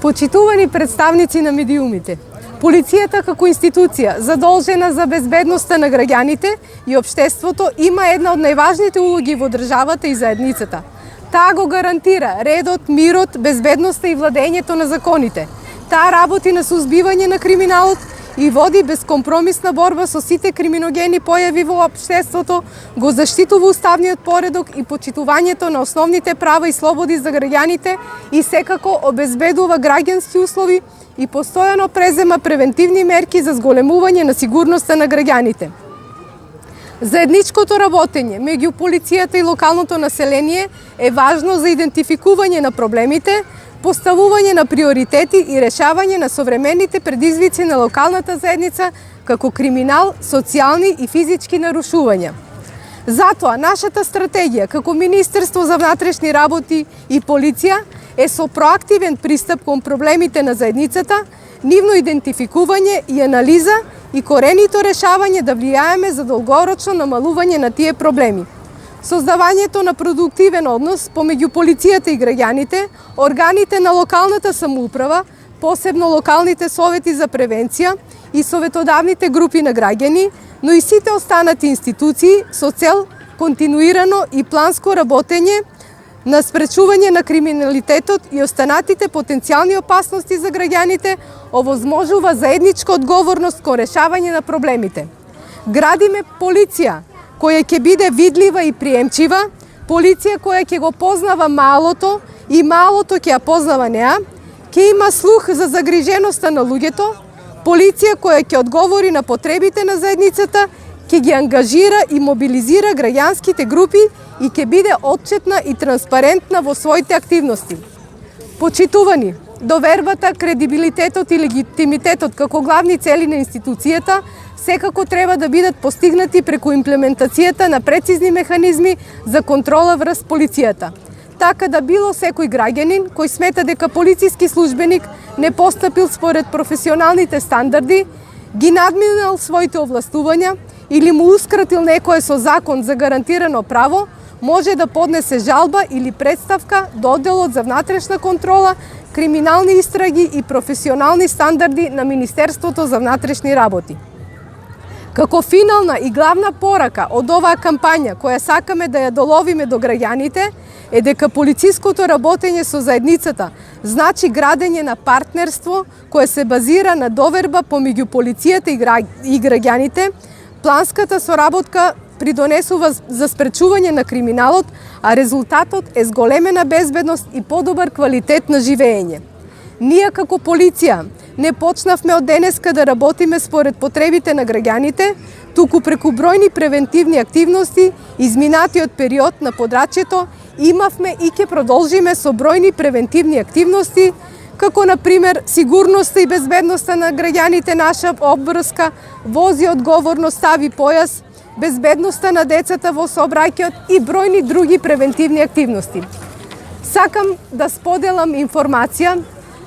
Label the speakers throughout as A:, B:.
A: Почитувани представници на медиумите, полицијата како институција задолжена за безбедноста на граѓаните и општеството има една од најважните улоги во државата и заедницата. Таа го гарантира редот, мирот, безбедноста и владењето на законите. Таа работи на сузбивање на криминалот и води безкомпромисна борба со сите криминогени појави во општеството, го заштитува уставниот поредок и почитувањето на основните права и слободи за граѓаните и секако обезбедува граѓански услови и постојано презема превентивни мерки за зголемување на сигурноста на граѓаните. Заедничкото работење меѓу полицијата и локалното население е важно за идентификување на проблемите, поставување на приоритети и решавање на современите предизвици на локалната заедница како криминал, социјални и физички нарушувања. Затоа, нашата стратегија како Министерство за внатрешни работи и полиција е со проактивен пристап кон проблемите на заедницата, нивно идентификување и анализа и коренито решавање да влијаеме за долгорочно намалување на тие проблеми. Создавањето на продуктивен однос помеѓу полицијата и граѓаните, органите на локалната самоуправа, посебно локалните совети за превенција и советодавните групи на граѓани, но и сите останати институции со цел континуирано и планско работење на спречување на криминалитетот и останатите потенцијални опасности за граѓаните, овозможува заедничка одговорност кон решавање на проблемите. Градиме полиција која ќе биде видлива и приемчива, полиција која ќе го познава малото и малото ќе ја познава неа, ќе има слух за загриженоста на луѓето, полиција која ќе одговори на потребите на заедницата, ќе ги ангажира и мобилизира граѓанските групи и ќе биде отчетна и транспарентна во своите активности. Почитувани, довербата, кредибилитетот и легитимитетот како главни цели на институцијата секако треба да бидат постигнати преку имплементацијата на прецизни механизми за контрола врз полицијата. Така да било секој граѓанин кој смета дека полициски службеник не постапил според професионалните стандарди, ги надминал своите овластувања или муускратил некое со закон за гарантирано право, може да поднесе жалба или представка до одделот за внатрешна контрола, криминални истраги и професионални стандарди на Министерството за внатрешни работи. Како финална и главна порака од оваа кампања која сакаме да ја доловиме до граѓаните е дека полициското работење со заедницата значи градење на партнерство кое се базира на доверба помеѓу полицијата и граѓаните. Планската соработка придонесува за спречување на криминалот, а резултатот е зголемена безбедност и подобар квалитет на живење. Ние како полиција не почнавме од денеска да работиме според потребите на граѓаните, туку преку бројни превентивни активности, изминатиот период на подрачјето, имавме и ќе продолжиме со бројни превентивни активности, како на пример сигурноста и безбедноста на граѓаните наша обврска, вози одговорно, стави појас, безбедноста на децата во сообраќајот и бројни други превентивни активности. Сакам да споделам информација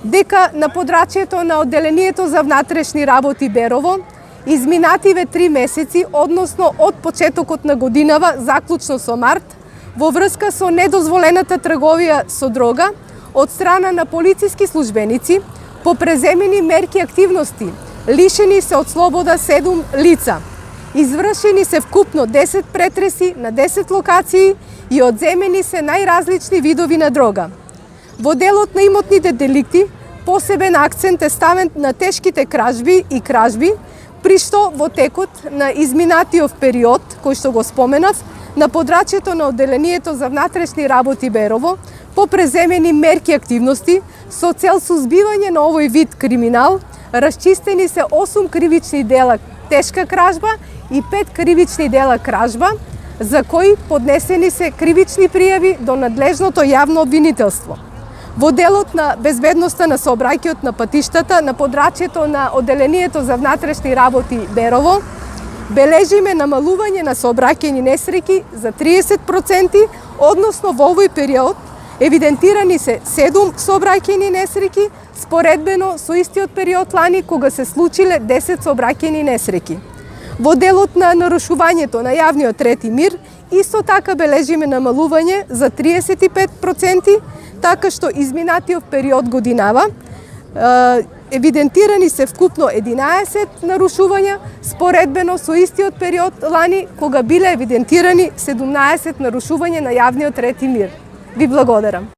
A: дека на подрачјето на одделението за внатрешни работи Берово, изминативе 3 месеци, односно од почетокот на годинава, заклучно со март, во врска со недозволената трговија со дрога, од страна на полициски службеници, по преземени мерки активности, лишени се од слобода 7 лица. Извршени се вкупно 10 претреси на 10 локации и одземени се најразлични видови на дрога. Во делот на имотните деликти, посебен акцент е ставен на тешките кражби и кражби, при што во текот на изминатиот период, кој што го споменав, на подрачјето на одделението за внатрешни работи Берово, по преземени мерки активности, со цел сузбивање на овој вид криминал, расчистени се 8 кривични дела тешка кражба и 5 кривични дела кражба, за кои поднесени се кривични пријави до надлежното јавно обвинителство. Во делот на безбедноста на сообраќајот на патиштата, на подрачјето на одделението за внатрешни работи Берово, бележиме намалување на сообраќајни несреќи за 30%, односно во овој период евидентирани се 7 сообраќајни несреќи, споредбено со истиот период лани кога се случиле 10 сообраќајни несреќи. Во делот на нарушувањето на јавниот ред и мир, исто така бележиме намалување за 35%, така што изминатиот период годинава, Евидентирани се вкупно 11 нарушувања, споредбено со истиот период лани, кога биле евидентирани 17 нарушувања на јавниот ред и мир. Ви благодарам.